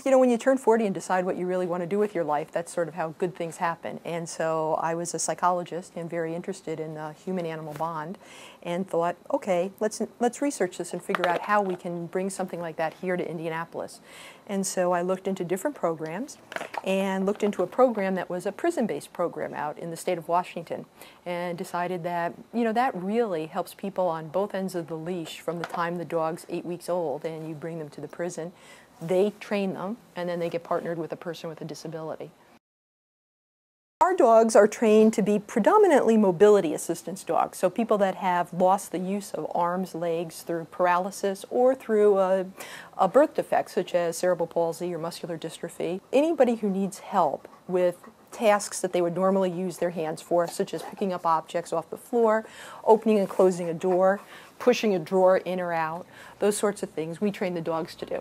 You know, when you turn 40 and decide what you really want to do with your life, that's sort of how good things happen. And so I was a psychologist and very interested in the human-animal bond and thought, okay, let's research this and figure out how we can bring something like that here to Indianapolis. And so I looked into different programs and looked into a program that was a prison-based program out in the state of Washington and decided that, you know, that really helps people on both ends of the leash from the time the dog's 8 weeks old and you bring them to the prison. They train them, and then they get partnered with a person with a disability. Our dogs are trained to be predominantly mobility assistance dogs, so people that have lost the use of arms, legs through paralysis or through a birth defect such as cerebral palsy or muscular dystrophy. Anybody who needs help with tasks that they would normally use their hands for, such as picking up objects off the floor, opening and closing a door, pushing a drawer in or out, those sorts of things we train the dogs to do.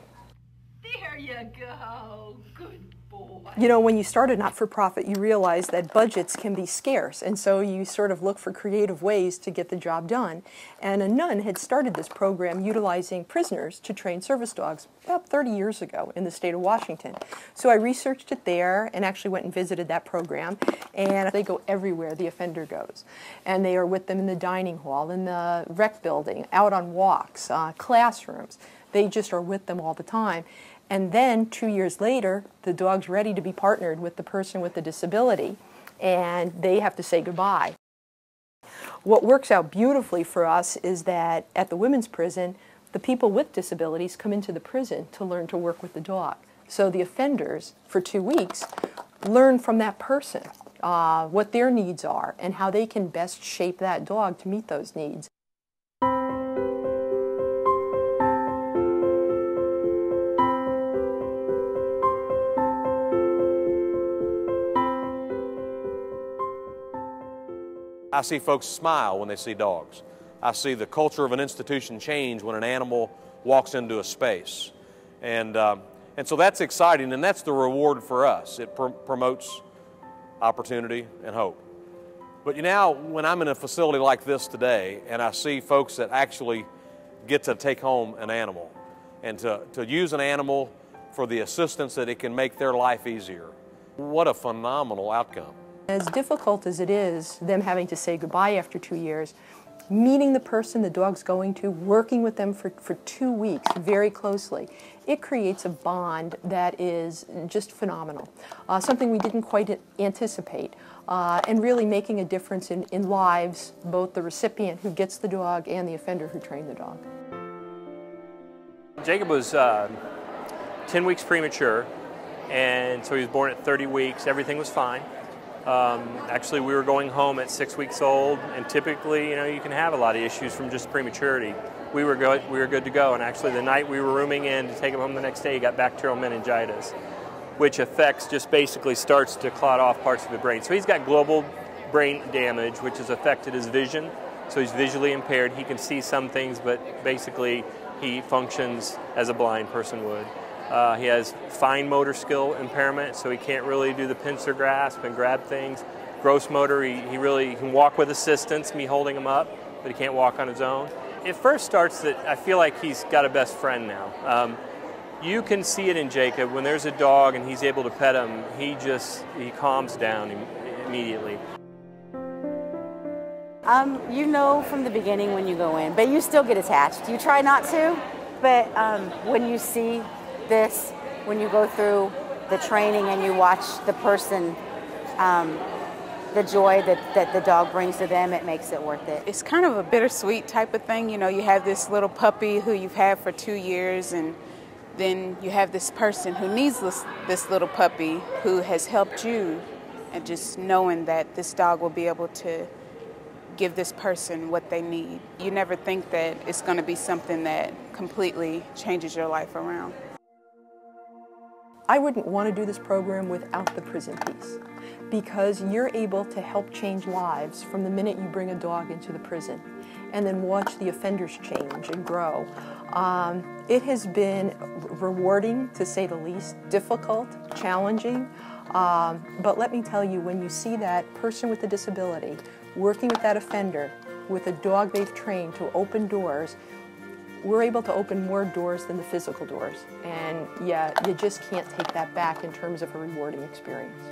There you go. Good boy. You know, when you start a not-for-profit, you realize that budgets can be scarce, and so you sort of look for creative ways to get the job done. And a nun had started this program utilizing prisoners to train service dogs about 30 years ago in the state of Washington. So I researched it there and actually went and visited that program, and they go everywhere the offender goes. And they are with them in the dining hall, in the rec building, out on walks, classrooms. They just are with them all the time. And then 2 years later, the dog's ready to be partnered with the person with the disability, and they have to say goodbye. What works out beautifully for us is that at the women's prison, the people with disabilities come into the prison to learn to work with the dog. So the offenders, for 2 weeks, learn from that person what their needs are and how they can best shape that dog to meet those needs. I see folks smile when they see dogs. I see the culture of an institution change when an animal walks into a space. And so that's exciting, and that's the reward for us. It promotes opportunity and hope. But you know, when I'm in a facility like this today and I see folks that actually get to take home an animal and to use an animal for the assistance that it can make their life easier, what a phenomenal outcome. As difficult as it is, them having to say goodbye after 2 years, meeting the person the dog's going to, working with them for 2 weeks very closely, it creates a bond that is just phenomenal. Something we didn't quite anticipate, and really making a difference in lives, both the recipient who gets the dog and the offender who trained the dog. Jacob was 10 weeks premature, and so he was born at 30 weeks. Everything was fine. Actually, we were going home at 6 weeks old, and typically, you know, you can have a lot of issues from just prematurity. We were good to go, and actually the night we were rooming in to take him home the next day, he got bacterial meningitis, which affects, just basically starts to clot off parts of the brain. So he's got global brain damage, which has affected his vision, so he's visually impaired. He can see some things, but basically he functions as a blind person would. He has fine motor skill impairment, so he can't really do the pincer grasp and grab things. Gross motor, he really can walk with assistance, me holding him up, but he can't walk on his own. It first starts that I feel like he's got a best friend now. You can see it in Jacob. When there's a dog and he's able to pet him, he calms down immediately. You know from the beginning when you go in, but you still get attached. You try not to, but when you see this, when you go through the training and you watch the person, the joy that the dog brings to them, it makes it worth it. It's kind of a bittersweet type of thing. You know, you have this little puppy who you've had for 2 years, and then you have this person who needs this little puppy who has helped you, and just knowing that this dog will be able to give this person what they need. You never think that it's going to be something that completely changes your life around. I wouldn't want to do this program without the prison piece, because you're able to help change lives from the minute you bring a dog into the prison and then watch the offenders change and grow. It has been rewarding, to say the least, difficult, challenging, but let me tell you, when you see that person with a disability working with that offender with a dog they've trained to open doors, we're able to open more doors than the physical doors. And yeah, you just can't take that back in terms of a rewarding experience.